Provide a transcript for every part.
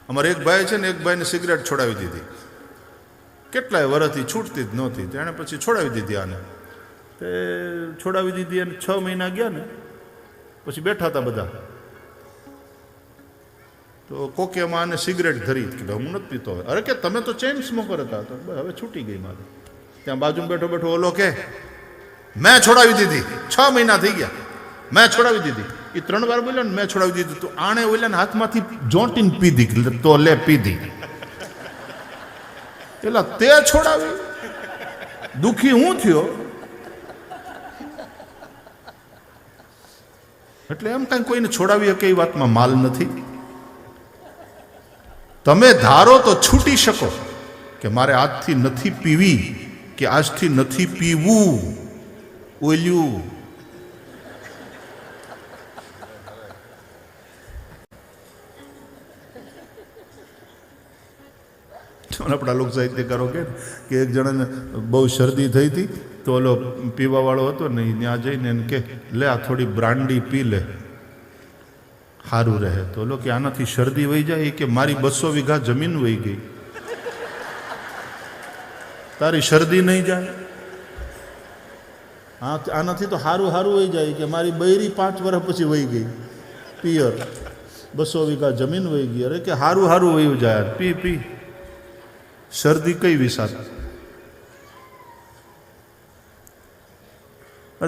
અમારે એક ભાઈ છે ને, એક ભાઈને સિગરેટ છોડાવી દીધી, કેટલાય વર્ષથી છૂટતી જ નહોતી. તેણે પછી છોડાવી દીધી આને. તે છોડાવી દીધી અને 6 મહિના ગયા ને પછી બેઠા હતા બધા, તો કોકે એમાં આને સિગરેટ ધરી કે હું નથી પીતો. અરે કે તમે તો ચેઇન સ્મોકર હતા. તો હવે છૂટી ગઈ મારે. ત્યાં બાજુમાં બેઠો બેઠો ઓલો કે મેં છોડાવી દીધી, 6 મહિના થઈ ગયા, મેં છોડાવી દીધી. એ 3 વાર બોલ્યો ને મેં છોડાવી દીધી. તો આણે ઓલાને હાથમાંથી જોંટીને પીધી. તો લે પીધી. પેલા તે છોડાવી, દુખી હું થયો. એટલે એમ કાંઈ કોઈને છોડાવી શકે એ વાતમાં માલ નથી. તમે ધારો તો છૂટી શકો કે મારે આજથી નથી પીવી કે આજથી નથી પીવું. ઓલ્યું આપણા લોક સાહિત્યકારો કે એક જણાને બહુ શરદી થઈ હતી, તો ઓલો પીવાવાળો હતો ને ત્યાં જઈને એને કે લે આ થોડી બ્રાન્ડી પી લે, સારું રહે. તો ઓલો કે આનાથી શરદી વહી જાય? કે મારી 200 વીઘા જમીન વહી ગઈ, તારી શરદી નહીં જાય? આનાથી તો સારું વહી જાય કે મારી બૈરી 5 વર્ષ પછી વહી ગઈ પિયર, 200 વીઘા જમીન વહી ગઈ. અરે કે સારું વહ્યું જાય, પી પી. શરદી કઈ વિસાત?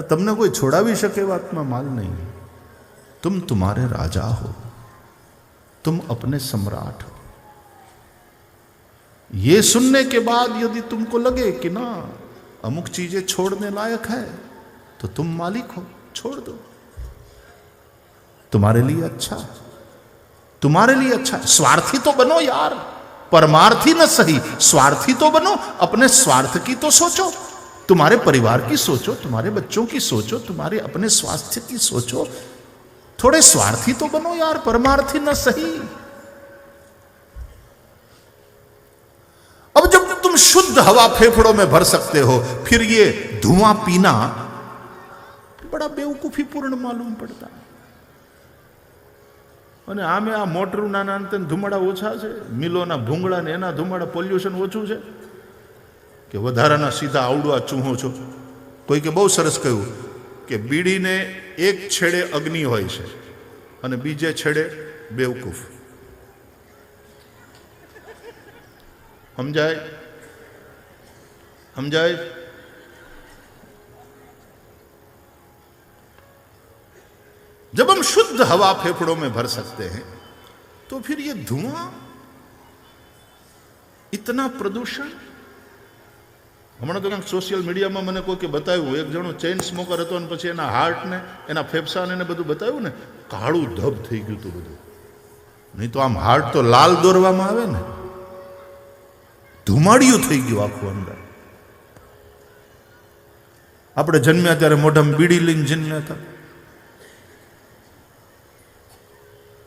તમને કોઈ છોડાવી શકે વાતમાં માલ નહીં. तुम तुम्हारे राजा हो, तुम अपने सम्राट हो. ये सुनने के बाद यदि तुमको लगे कि ना अमुक चीजें छोड़ने लायक है तो तुम मालिक हो, छोड़ दो. तुम्हारे लिए अच्छा, तुम्हारे लिए अच्छा. स्वार्थी तो बनो यार, परमार्थी न सही, स्वार्थी तो बनो. अपने स्वार्थ की तो सोचो, तुम्हारे परिवार की सोचो, तुम्हारे बच्चों की सोचो, तुम्हारे अपने स्वास्थ्य की सोचो. थोड़े स्वार्थी तो बनो यार, परमार्थी न सही. अब जब तुम शुद्ध हवा फेफड़ों में भर सकते हो, फिर ये धुआं पीना बड़ा बेवकूफी पूर्ण मालूम पड़ता है. અને આમે આ મોટરું નાના અંતે ધુમાડા ઓછા છે, મિલોના ભૂંગળા ને એના ધુમાડા, પોલ્યુશન ઓછું છે કે વધારાના સીધા આવડું આ ચૂહો છો. કોઈ કે બહુ સરસ કહ્યું કે બીડીને એક છેડે અગ્નિ હોય છે અને બીજે છેડે બેવકૂફ. સમજાય? સમજાય? जब हम शुद्ध हवा फेफड़ों में भर सकते हैं तो फिर ये धुआं, इतना प्रदूषण. હમણાં તો કંઈક સોશિયલ મીડિયામાં મને કોઈ કે બતાવ્યું, એક જણો ચેઇન સ્મોકર હતો અને પછી એના હાર્ટને, એના ફેફસાને એને બધું બતાવ્યું ને, કાળું ધબ થઈ ગયું હતું બધું. નહીં તો આમ હાર્ટ તો લાલ દોરવામાં આવે ને, ધુમાડિયું થઈ ગયું આખું અંદર. આપણે જન્મ્યા ત્યારે મોઢામાં બીડી લઈને જન્મ્યા હતા,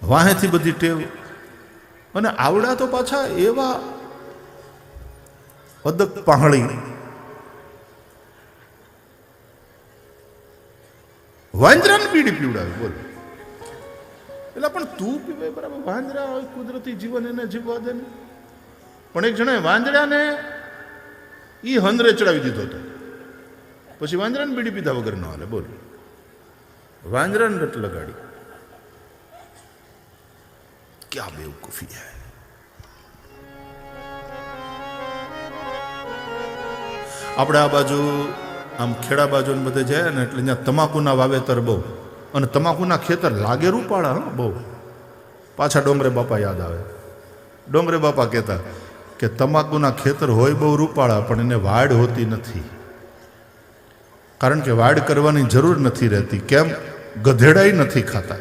વાહેથી બધી ટેવ. અને આવડા તો પાછા એવા અદક પહાડી, વાંદરાને બીડી પીવડાવે. બોલ, એટલે પણ તું પીવે બરાબર, વાંદરા હોય કુદરતી જીવન, એને જીવવા દે ને. પણ એક જણાએ વાંદરાને ઈ હંદરે ચડાવી દીધો હતો, પછી વાંદરાને બીડી પીધા વગર ન હાલે. બોલ, વાંદરાને રટ લગાડી. क्या बेवकूफी है. આપણે આ બાજુ આમ ખેડા બાજુ ને બધે જાય ને એટલે ત્યાં તમાકુના વાવેતર બહુ, અને તમાકુના ખેતર લાગે રૂપાળા. હા બહુ. પાછા ડોંગરે બાપા યાદ આવે. ડોંગરે બાપા કહેતા કે તમાકુના ખેતર હોય બહુ રૂપાળા, પણ એને વાડ હોતી નથી. કારણ કે વાડ કરવાની જરૂર નથી રહેતી. કેમ? ગધેડાઈ નથી ખાતા.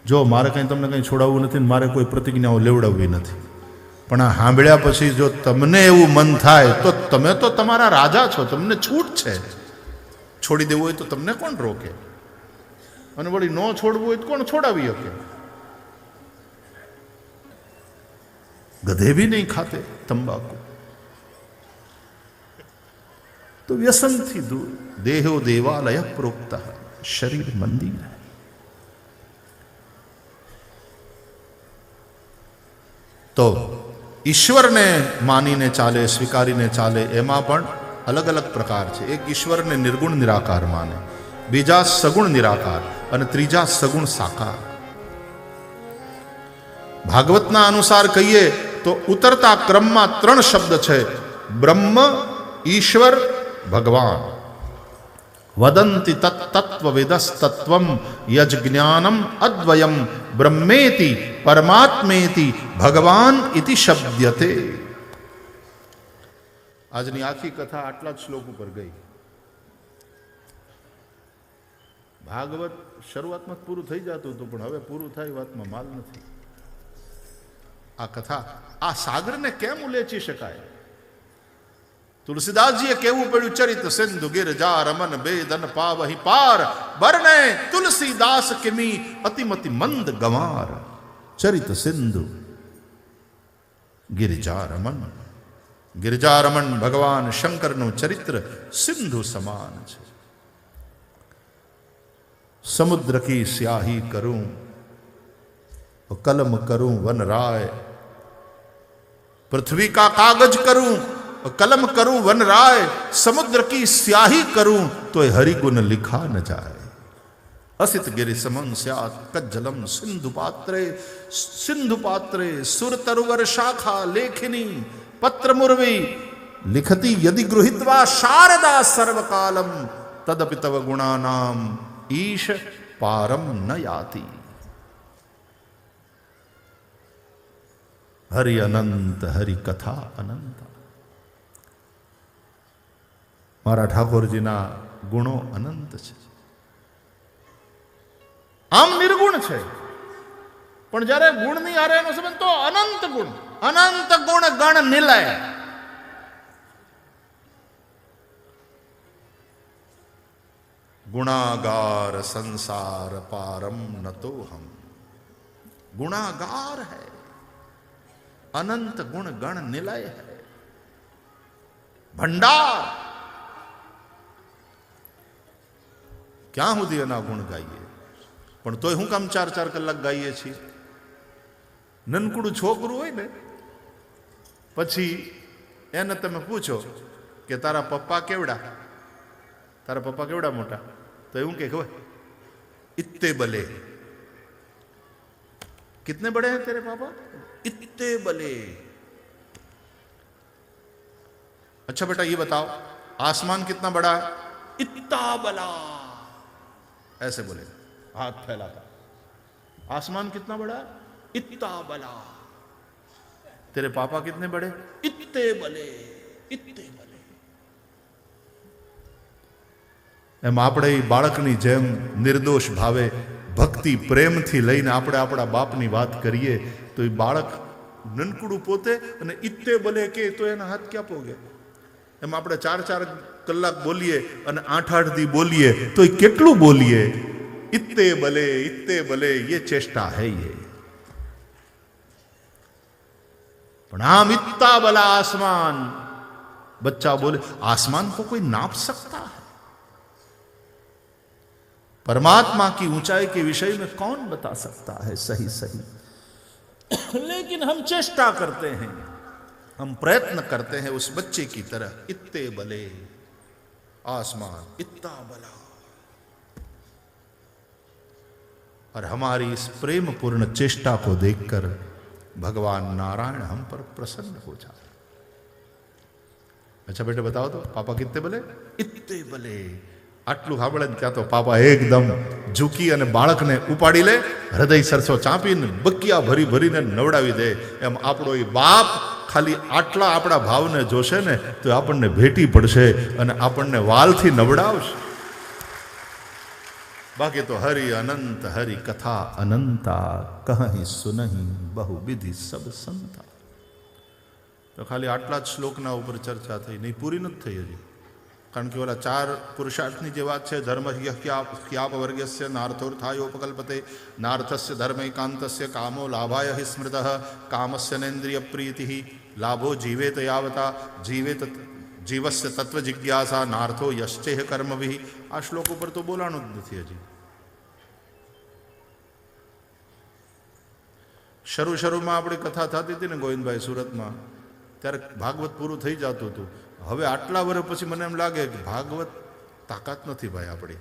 જો મારે કંઈ તમને કંઈ છોડાવવું નથી ને મારે કોઈ પ્રતિજ્ઞાઓ લેવડાવવી નથી, પણ આ સાંભળ્યા પછી જો તમને એવું મન થાય તો તમે તો તમારા રાજા છો, તમને છૂટ છે. છોડી દેવું હોય તો તમને કોણ રોકે? અને વળી ન છોડવું હોય તો કોણ છોડાવી શકે? गधे भी नहीं खाते तंबाकू. तो व्यसन थी दूर. देहो देवालय प्रोक्ता, शरीर मंदिर है. તો ઈશ્વરને માનીને ચાલે, સ્વીકારીને ચાલે, એમાં પણ અલગ અલગ પ્રકાર છે. એક ઈશ્વરને નિર્ગુણ નિરાકાર માને, બીજા સગુણ નિરાકાર અને ત્રીજા સગુણ સાકાર. ભાગવતના અનુસાર કહીએ તો ઉતરતા ક્રમમાં 3 શબ્દ છે: બ્રહ્મ, ઈશ્વર, ભગવાન. વદંતિ તત્ત્વવિદસ્તત્વમ યજ્ઞાનમ અદ્વયમ બ્રહ્મેતિ પરમાત્મેતિ ભગવાન ઇતિ શબ્દ્યતે. આજની આખી કથા આટલા જ શ્લોક ઉપર ગઈ. ભાગવત શરૂઆતમાં પૂરું થઈ જતું હતું, પણ હવે પૂરું થાય વાતમાં માલ નથી. આ કથા, આ સાગરને કેમ ઉલેચી શકાય? તુલસીદાસજીએ કેવું પડ્યું: ચરિત સિંધુ ગિરજા રમન બેદન પાવહી પાર, બરને તુલસીદાસ કિમી અતિમતિ મંદ ગંવાર. ચરિત સિંધુ ગિરજા રમન. ગિરજા રમન ભગવાન શંકરનું ચરિત્ર સિંધુ સમાન છે. સમુદ્ર કી સ્યાહી કરું, કલમ કરું वन राय, पृथ्वी का कागज करूं कलम करूं वन राय, समुद्र की स्याही करूं तो हरिगुण लिखा न जाए. असित गिरि समं स्यात् कज्जलम सिंधु पात्रे, सिंधु पात्रे सुर तरुवर शाखा लेखिनी पत्र मुर्वी लिखती यदि गृहीत्वा शारदा सर्वकालम तदपि तव गुणानाम ईश पारम न याति. हरि अनंत हरि कथा अनंत. मारा ठाकुरजीना गुणो अनंत છે. આમ નિર્ગુણ છે, પણ જ્યારે ગુણની હારે એનો સંબંધ તો અનંત ગુણ. અનંત ગુણ ગણ નિલય. गुणागार संसार पारम न तो हम. गुणागार है, अनंत गुण गण निलय है, भंडार. ક્યાં સુધી એના ગુણ ગાઈએ? પણ તોય હું કામ 4-4 કલાક ગાઈએ છીએ? નનકડું છોકરું હોય ને, પછી એને તમે પૂછો કે તારા પપ્પા કેવડા, તારા પપ્પા કેવડા મોટા, તો એવું કે ખબર, इत्ते बले. कितने बड़े हैं तेरे पापा? इत्ते बले. अच्छा बेटा ये बताओ, आसमान कितना बड़ा है? इत्ता बला. ऐसे बोले, हाथ फैलाता. आसमान कितना बड़ा है? इत्ता बला. तेरे पापा कितने बड़े? इत्ते बले. इत्ते बले. એમ આપણે બાળકની જેમ નિર્દોષ ભાવે ભક્તિ પ્રેમથી લઈને આપણે આપણા બાપની વાત કરીએ તો એ બાળક નનકડું પોતે અને ઇત્તે બલે કે તો એના હાથ ક્યાં પોગે? એમ આપણે 4-4 કલાક બોલીએ અને 8-8 દી બોલીએ તો એ કેટલું બોલીએ? ઇત્તે બલે ये चेष्टा है ये. પણ આમ इत्ता बला आसमान, बच्चा बोले आसमान को कोई नाप सकता है? परमात्मा की ऊंचाई के विषय में कौन बता सकता है सही सही? लेकिन हम चेष्टा करते हैं, हम प्रयत्न करते हैं उस बच्चे की तरह. इत्ते बले आसमान, इत्ता बला. और हमारी इस प्रेम पूर्ण चेष्टा को देखकर भगवान नारायण हम पर प्रसन्न हो जाते. अच्छा बेटे बताओ तो पापा कितने बले? इत्ते बले. આટલું સાંભળે ને ત્યાં તો પાપા એકદમ ઝૂકી અને બાળકને ઉપાડી લે, હૃદય સરસો ચાંપીને બકિયા ભરી ભરીને નવડાવી દે. એમ આપણો એ બાપ ખાલી આટલા આપણા ભાવને જોશે ને તો આપણને ભેટી પડશે અને આપણને વાલથી નવડાવશે. બાકી તો હરિ અનંત હરિ કથા અનંતા, કહી સુનહી બહુ વિધિ સબ સંતા. તો ખાલી આટલા જ શ્લોકના ઉપર ચર્ચા થઈ, નહીં પૂરી નથી થઈ હજી. કારણ કે ઓલા 4 પુરુષાર્થની જે વાત છે, ધર્મ ક્યાપવર્ગ્યસ્ય નાર્થોર્થાયોપકલ્પતે, નાર્થસ્ય ધર્મૈકાંતસ્ય કામો લાભાય હિ સ્મૃતઃ, કામસ્ય નેન્દ્રિય પ્રીતિ, લાભો જીવેત યાવતા, જીવેત જીવસ્ય તત્વ જિજ્ઞાસા, નાર્થો યશ્ચેહ કર્મભિ. આ શ્લોક ઉપર તો બોલાણું જ નથી હજી. શરૂમાં આપણી કથા થતી હતી ને ગોવિંદભાઈ સુરતમાં, ત્યારે ભાગવત પૂરું થઈ જતું હતું. હવે આટલા વર્ષ પછી મને એમ લાગે કે ભાગવત તાકાત નથી ભાઈ આપણી.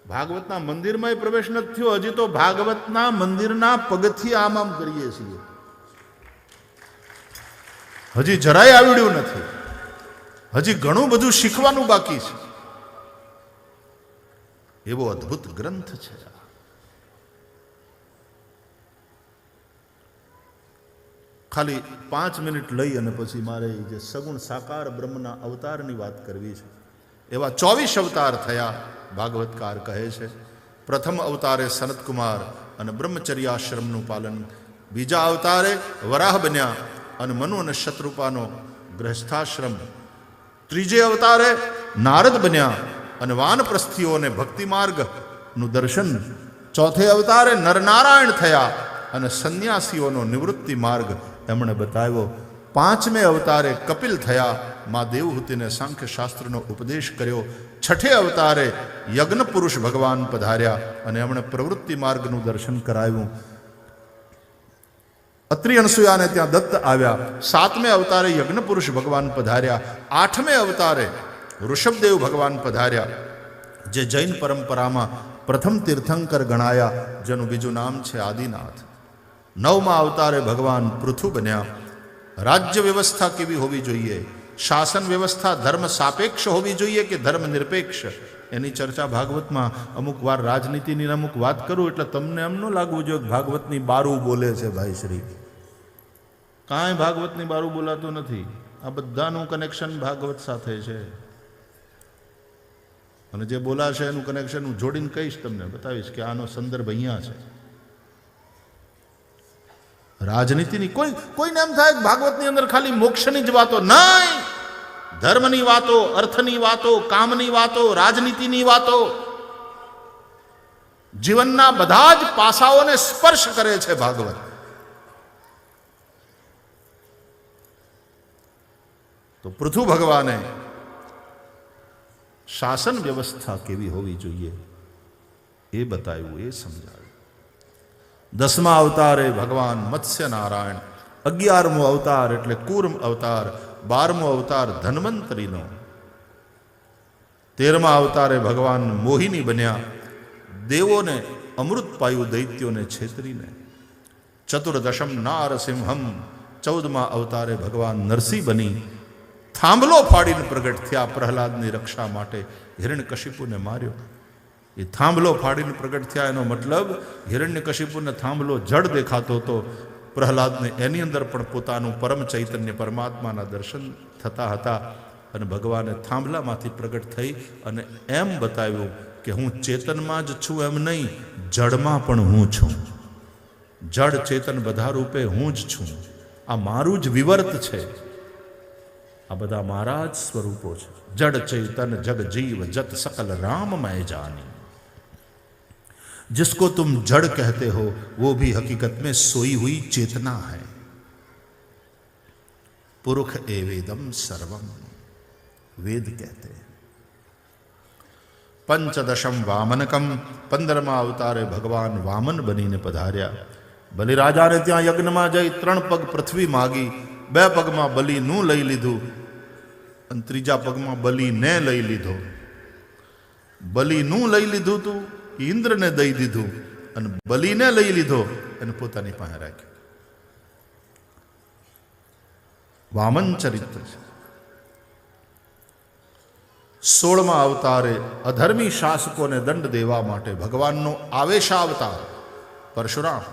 ભાગવતના મંદિરમાં પ્રવેશ નથી થયો. હજી તો ભાગવતના મંદિરના પગથી આમ કરીએ છીએ. હજી જરાય આવડ્યું નથી. હજી ઘણું બધું શીખવાનું બાકી છે. એવો અદ્ભુત ગ્રંથ છે. ખાલી 5 મિનિટ લઈ અને પછી મારે જે સગુણ સાકાર બ્રહ્મના અવતારની વાત કરવી છે. એવા 24 અવતાર થયા ભાગવતકાર કહે છે. પ્રથમ અવતારે સનતકુમાર અને બ્રહ્મચર્યાશ્રમનું પાલન, બીજા અવતારે વરાહ બન્યા અને મનુ અને શત્રુપાનો ગ્રહસ્થાશ્રમ, ત્રીજે અવતારે નારદ બન્યા અને વાનપ્રસ્થીઓને ભક્તિ માર્ગનું દર્શન, ચોથે અવતારે નરનારાયણ થયા અને સંન્યાસીઓનો નિવૃત્તિ માર્ગ એમણે બતાવ્યો, પાંચમે અવતારે કપિલ થયા, મા દેવહૂતિને સાંખ્ય શાસ્ત્રનો ઉપદેશ કર્યો, છઠ્ઠે અવતારે યજ્ઞ પુરુષ ભગવાન પધાર્યા અને એમણે પ્રવૃત્તિ માર્ગનું દર્શન કરાવ્યું. અત્રિ અનસુયાને ત્યાં દત્ત આવ્યા. સાતમે અવતારે યજ્ઞ પુરુષ ભગવાન પધાર્યા. આઠમે અવતારે ઋષભદેવ ભગવાન પધાર્યા, જે જૈન પરંપરામાં પ્રથમ તીર્થંકર ગણાયા, જેનું બીજું નામ છે આદિનાથ. નવમા અવતારે ભગવાન પૃથુ બન્યા. રાજ્ય વ્યવસ્થા કેવી હોવી જોઈએ? શાસન વ્યવસ્થા ધર્મ સાપેક્ષ હોવી જોઈએ કે ધર્મ નિરપેક્ષ? એની ચર્ચા ભાગવતમાં અમુક વાર રાજનીતિની અમુક વાત કરું એટલે તમને એમ ન લાગવું જોઈએ કે ભાગવતની બારું બોલે છે ભાઈ શ્રી. કાંઈ ભાગવતની બારું બોલાતું નથી. આ બધાનું કનેક્શન ભાગવત સાથે છે. અને જે બોલાશે એનું કનેક્શન હું જોડીને કહીશ, તમને બતાવીશ કે આનો સંદર્ભ અહીંયા છે. રાજનીતિની કોઈને એમ થાય ભાગવતની અંદર ખાલી મોક્ષની જ વાતો નહીં, ધર્મની વાતો, અર્થની વાતો, કામની વાતો, રાજનીતિની વાતો, જીવનના બધા જ પાસાઓને સ્પર્શ કરે છે ભાગવત. તો પૃથુ ભગવાને શાસન વ્યવસ્થા કેવી હોવી જોઈએ એ બતાવ્યું, એ સમજાવ્યું. દસમા અવતારે ભગવાન મત્સ્ય નારાયણ, 11મો અવતાર એટલે કૂર્મ અવતાર, 12મો અવતાર ધન્વંતરીનો, 13મા અવતારે ભગવાન મોહિની બન્યા, દેવોને અમૃત પાયું દૈત્યોને છેતરીને. ચતુર્દશમ નારસિંહમ, 14મા અવતારે ભગવાન નરસિંહ બની થાંભલો ફાડીને પ્રગટ થયા પ્રહલાદની રક્ષા માટે. હિરણ્યકશિપુને માર્યો. એ થાંભલો ફાડીને પ્રગટ થયા એનો મતલબ હિરણ્યકશિપુને થાંભલો જડ દેખાતો હતો. પ્રહલાદને એની અંદર પણ પોતાનું પરમ ચૈતન્ય પરમાત્માના દર્શન થતા હતા અને ભગવાને થાંભલામાંથી પ્રગટ થઈ અને એમ બતાવ્યું કે હું ચેતનમાં જ છું એમ નહીં, જડમાં પણ હું છું. જડ ચેતન બધા રૂપે હું જ છું. આ મારું જ વિવર્ત છે. આ બધા મારા જ સ્વરૂપો છે. જડ ચેતન જગ જીવ જત सकल राम मैं जानी. जिसको तुम जड़ कहते हो वो भी हकीकत में सोई हुई चेतना है. पुरुष एवेदम सर्वम, वेद कहते हैं. पंचदशम वामनकम, 15મા અવતારે ભગવાન વામન બનીને પધાર્યા. બલિરાજાને ત્યાં યજ્ઞમાં જઈ 3 પગ પૃથ્વી માગી, 2 પગમાં બલિનું લઈ લીધું અને 3જા પગમાં બલિને લઈ લીધો. બલિનું લઈ લીધું તું, ઇન્દ્રને દઈ દીધું અને બલિને લઈ લીધો અને પોતાની પાસે રાખ્યો. વામન ચરિત્ર છે. 16મા અવતારે અધર્મી શાસકોને દંડ દેવા માટે ભગવાનનો આવેશાવતાર પરશુરામ.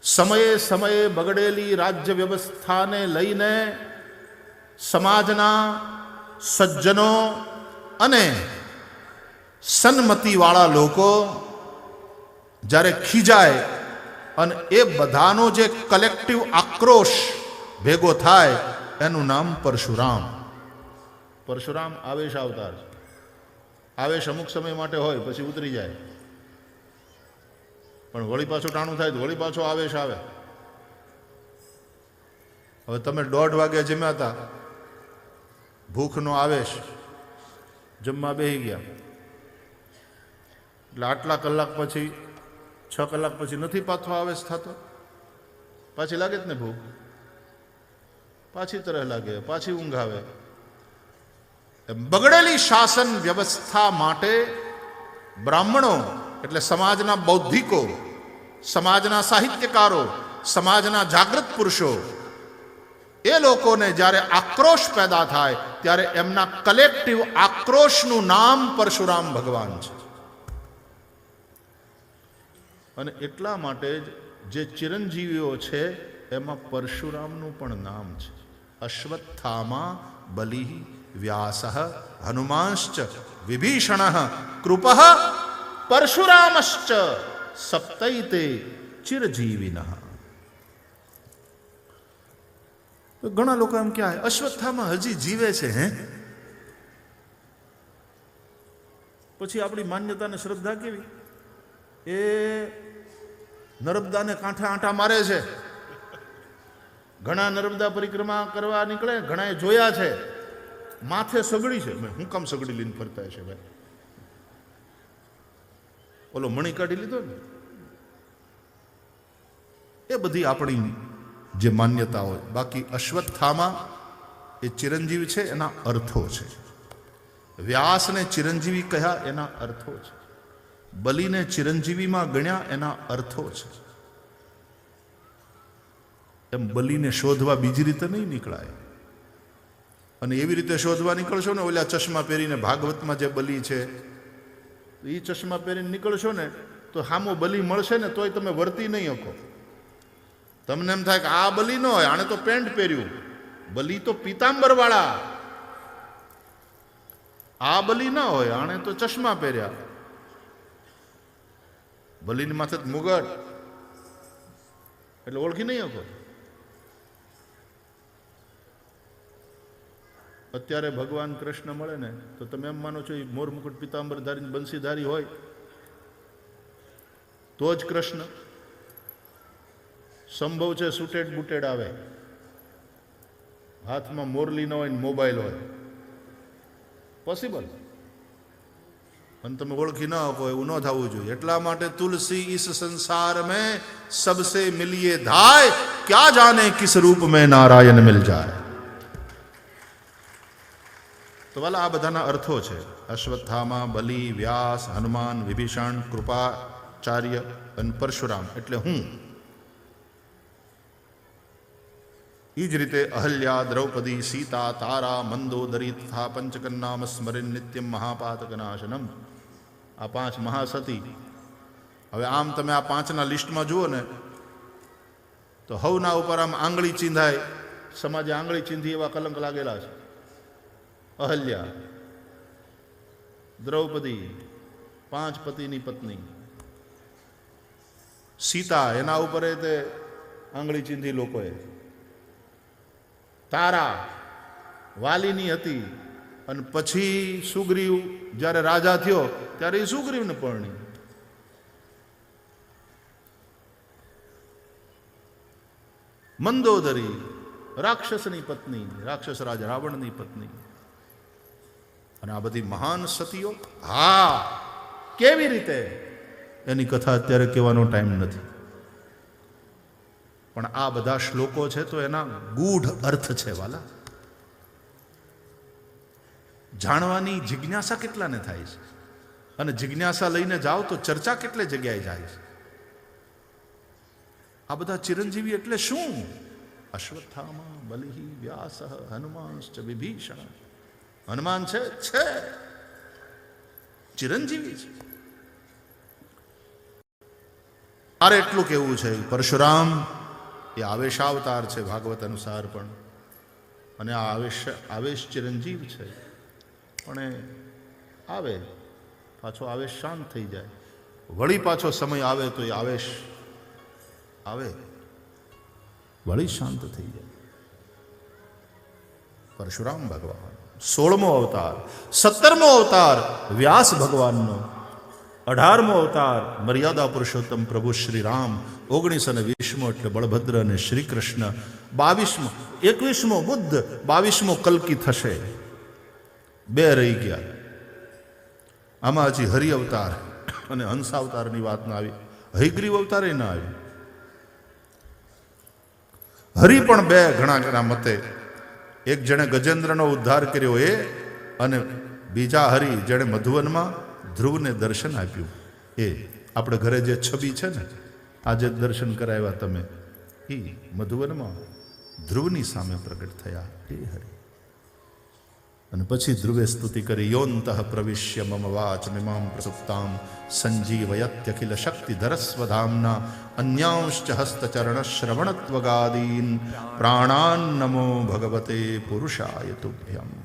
સમયે સમયે બગડેલી રાજ્ય વ્યવસ્થાને લઈને સમાજના સજ્જનો અને સન્મતિવાળા લોકો જ્યારે ખીજાય અને એ બધાનો જે કલેક્ટિવ આક્રોશ ભેગો થાય એનું નામ પરશુરામ. પરશુરામ આવેશ અવતાર છે. આવેશ અમુક સમય માટે હોય પછી ઉતરી જાય, પણ વળી પાછું ટાણું થાય તો વળી પાછો આવેશ આવે. હવે તમે 1:30 વાગે જમ્યા હતા, ભૂખનો આવેશ, જમવા બેસી ગયા એટલે આટલા કલાક પછી 6 કલાક પછી નથી પાછો આવેશ થતો? પાછી લાગે જ ને ભૂખ, પાછી તરહ લાગે, પાછી ઊંઘ આવે. બગડેલી શાસન વ્યવસ્થા માટે બ્રાહ્મણો એટલે સમાજના બૌદ્ધિકો, સમાજના સાહિત્યકારો, સમાજના જાગૃત પુરુષો, એ લોકોને જ્યારે આક્રોશ પેદા થાય ત્યારે એમના કલેક્ટિવ આક્રોશનું નામ પરશુરામ ભગવાન છે. અને એટલા માટે જ જે ચિરંજીવીઓ છે એમાં પરશુરામનું પણ નામ છે. અશ્વત્થામા, બલિ, વ્યાસ, હનુમાંશ્ચ, વિભીષણ, કૃપ, પરશુરામશ્ચ સપ્તૈતે ચિરજીવિનઃ. ઘણા લોકો એમ કહે અશ્વત્થામા હજી જીવે છે. હે, પછી આપણી માન્યતા ને શ્રદ્ધા કેવી? એ નર્મદાને કાંઠે આંટા મારે છે. ઘણા નર્મદા પરિક્રમા કરવા નીકળે, ઘણા જોયા છે માથે સગડી છે. હું કામ સગડી લઈને ફરતા છે ભાઈ? ઓલો મણી કાઢી લીધો ને. એ બધી આપણી જે માન્યતા હોય. બાકી અશ્વત્થામા એ ચિરંજીવી છે, એના અર્થો છે. વ્યાસને ચિરંજીવી કહ્યા એના અર્થો છે. બલિને ચિરંજીવીમાં ગણ્યા એના અર્થો છે. એમ બલિને શોધવા બીજી રીતે નહીં નીકળાય. અને એવી રીતે શોધવા નીકળશો ને, ઓલા ચશ્મા પહેરીને ભાગવતમાં જે બલિ છે એ ચશ્મા પહેરીને નીકળશો ને તો સામો બલિ મળશે ને તોય તમે વર્તી નહીં શકો. તમને એમ થાય કે આ બલિ ન હોય, આણે તો પેન્ટ પહેર્યું. બલિ તો પીતાંબર વાળા. આ બલિ ના હોય, આણે તો ચશ્મા પહેર્યા. બલિની માથે મુગટ, એટલે ઓળખી નહીં શકો. અત્યારે ભગવાન કૃષ્ણ મળે ને તો તમે એમ માનો છો એ મોર મુકુટ પીતાંબર ધારી બંસીધારી હોય તો જ કૃષ્ણ. સંભવ છે સુટેડ બુટેડ આવે, હાથમાં મોરલી ન હોય ને મોબાઈલ હોય, પોસિબલ. અને તમે ઓળખી ન આપો એવું ન થવું જોઈએ. એટલા માટે તુલસી ઇસ સંસાર મેં સબસે મિલિએ धाय, क्या जाने किस रूप में नारायण मिल जाए. તો વાલા આ બધાના અર્થો છે. અશ્વત્થામા, બલિ, વ્યાસ, હનુમાન, વિભીષણ, કૃપાચાર્ય અને પરશુરામ એટલે હું. એ જ રીતે અહલ્યા, દ્રૌપદી, સીતા, તારા, મંદોદરી તથા પંચકન્નામ સ્મરિન નિત્યમ મહાપાતકનાશનમ. આ 5 મહાસતી. હવે આમ તમે આ 5ના લિસ્ટમાં જુઓ ને તો હવના ઉપર આમ આંગળી ચીંધાય, સમાજે આંગળી ચીંધી એવા કલંક લાગેલા છે. અહલ્યા, દ્રૌપદી 5 પતિની પત્ની, સીતા એના ઉપર તે આંગળી ચીંધી લોકોએ, તારા વાલીની હતી અને પછી સુગ્રીવ જ્યારે રાજા થયો ત્યારે એ સુગ્રીવને પરણી. મંદોદરી રાક્ષસની પત્ની, રાક્ષસ રાજા રાવણની પત્ની. અને આ બધી મહાન સતીઓ. હા, કેવી રીતે એની કથા અત્યારે કહેવાનો ટાઈમ નથી. પણ આ બધા શ્લોકો છે તો એના ગૂઢ અર્થ છે વાલા. જાણવાની જિજ્ઞાસા કેટલાને થાય છે, અને જિજ્ઞાસા લઈને જાઓ તો ચર્ચા કેટલે જગ્યાએ જાય છે. આ બધા ચિરંજીવી એટલે શું? અશ્વત્થામા, બલિ, વ્યાસ, હનુમાંશ્ચ, વિભીષણ. હનુમાન છે ચિરંજીવી છે. મારે એટલું કેવું છે, પરશુરામ એ આવેશાવતાર છે ભાગવત અનુસાર પણ. અને આ આવેશ ચિરંજીવ છે. પણ એ આવે પાછો આવેશ શાંત થઈ જાય, વળી પાછો સમય આવે તો એ આવેશ આવે, વળી શાંત થઈ જાય. પરશુરામ ભગવાન 16મો અવતાર, 17મો અવતાર વ્યાસ ભગવાનનો, 18મો અવતાર મર્યાદા પુરુષોત્તમ પ્રભુ શ્રી રામ, 19 અને 20મો એટલે બળભદ્ર અને શ્રી કૃષ્ણ, 22મો 21મો બુદ્ધ, 22મો કલ્કી થશે. 2 રહી ગયા. આમાં હજી હરિ અવતાર અને હંસ અવતારની વાત ના આવી. હયગ્રીવ અવતારે ના આવ્યું. હરિ પણ બે ઘણા ઘણા મતે, એક જેણે ગજેન્દ્રનો ઉદ્ધાર કર્યો એ, અને બીજા હરિ જેણે મધુવનમાં ધ્રુવને દર્શન આપ્યું એ. આપણે ઘરે જે છબી છે ને, આજે દર્શન કરાવ્યા તમે, એ મધુવનમાં ધ્રુવની સામે પ્રગટ થયા એ હરિ. અને પછી ધ્રુવે સ્તુતિ કરી, યોંતઃ પ્રવિશ્ય મમ વાચમિમાં પ્રસુપ્તાં સંજીવયત્યખિલ શક્તિધરસ્વધામ્ના અન્યાંશ્ચ હસ્તચરણ શ્રવણત્વગાદીન પ્રાણાન નમો ભગવતે પુરુષાય તુભ્યમ.